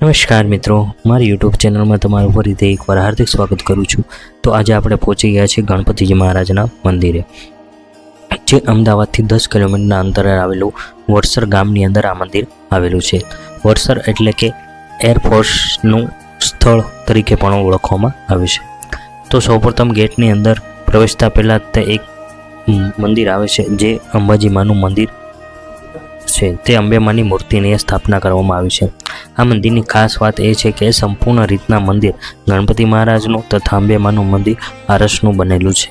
નમસ્કાર મિત્રો, મારી યુટ્યુબ ચેનલમાં તમારું ફરીથી એકવાર હાર્દિક સ્વાગત કરું છું। તો આજે આપણે પહોંચી ગયા છીએ ગણપતિજી મહારાજના મંદિરે, જે અમદાવાદથી 10 કિલોમીટરના અંતરે આવેલું વડસર ગામની અંદર આ મંદિર આવેલું છે। વડસર એટલે કે એરફોર્સનું સ્થળ તરીકે પણ ઓળખવામાં આવે છે। તો સૌપ્રથમ ગેટની અંદર પ્રવેશતા પહેલાં તે એક મંદિર આવે છે, જે અંબાજી માનું મંદિર છે। તે અંબે માની મૂર્તિની સ્થાપના કરવામાં આવી છે। આ મંદિરની ખાસ વાત એ છે કે સંપૂર્ણ રીતના મંદિર ગણપતિ મહારાજનું તથા અંબે માનું મંદિર આરસનું બનેલું છે।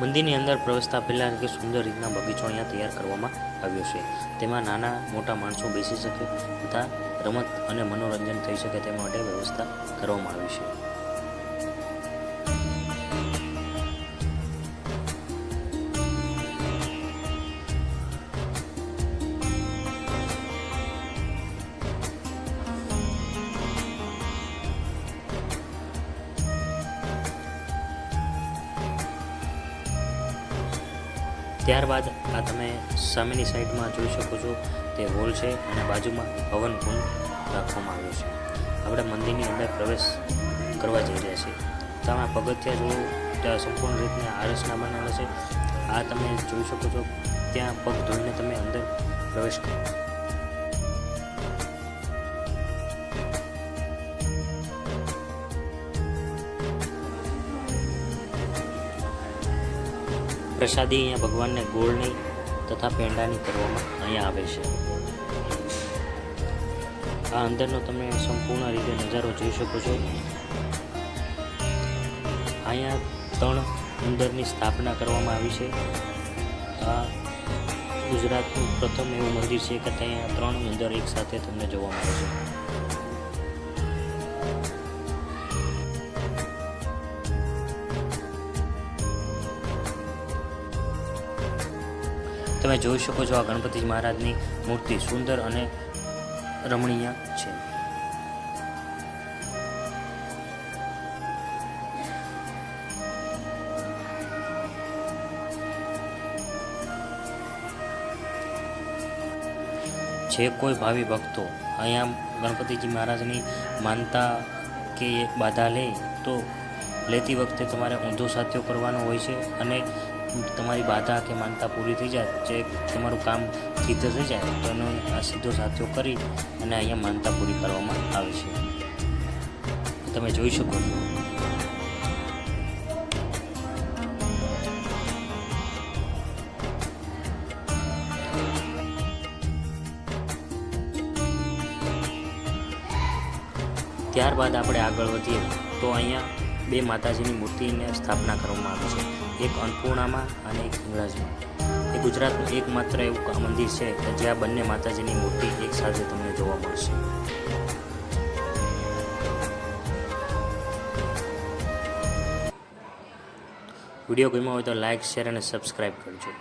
મંદિરની અંદર પ્રવેશતા પહેલાં કે સુંદર રીતના બગીચો અહીંયા તૈયાર કરવામાં આવ્યો છે। તેમાં નાના મોટા માણસો બેસી શકે તથા રમત અને મનોરંજન થઈ શકે તે માટે વ્યવસ્થા કરવામાં આવી છે। ત્યારબાદ આ તમે સામેની સાઈડમાં જોઈ શકો છો તે હોલ છે અને બાજુમાં હવન કુંડ રાખવામાં આવ્યો છે। આપણે મંદિરની અંદર પ્રવેશ કરવા જઈ રહ્યા છીએ। તમે પગથિયા જો ત્યાં સંપૂર્ણ રીતના આરસના બનેલા છે। આ તમે જોઈ શકો છો, ત્યાં પગ ધોઈને તમે અંદર પ્રવેશ કરો। પ્રસાદી અહીંયા ભગવાનને ગોળની તથા પેંડાની કરવામાં અહીંયા આવે છે। આ અંદરનો તમે સંપૂર્ણ રીતે નજારો જોઈ શકો છો। અહીંયા 3 ઉંદરની સ્થાપના કરવામાં આવી છે। આ ગુજરાતનું પ્રથમ એવું મંદિર છે કે ત્યાં 3 ઉંદર એક સાથે તમને જોવા મળે છે। તમે જોઈ શકો છો આ ગણપતિ મહારાજની મૂર્તિ સુંદર અને રમણીય છે। જે કોઈ ભાવિ ભક્તો અહીંયા ગણપતિજી મહારાજની માનતા કે બાધા લે તો લેતી વખતે તમારે ઊંધો સાથિયો કરવાનો હોય છે અને તમારી બાધા કે માનતા પૂરી થઈ જાય, જે તમારું કામ સિદ્ધ થઈ જાય તો એનો આ સીધો સાથિયો કરી અને અહીંયા માનતા પૂરી કરવામાં આવે છે। તમે જોઈ શકો છો। ત્યારબાદ આપણે આગળ વધીએ તો અહીંયા 2 માતાજીની મૂર્તિને સ્થાપના કરવામાં આવી છે, એક અન્નપૂર્ણામાં અને એક હિંગળાજમાં। એ ગુજરાતનું એકમાત્ર એવું મંદિર છે કે જ્યાં બંને માતાજીની મૂર્તિ એક સાથે તમને જોવા મળશે। વિડીયો ગમ્યો હોય તો લાઇક, શેર અને સબસ્ક્રાઈબ કરજો।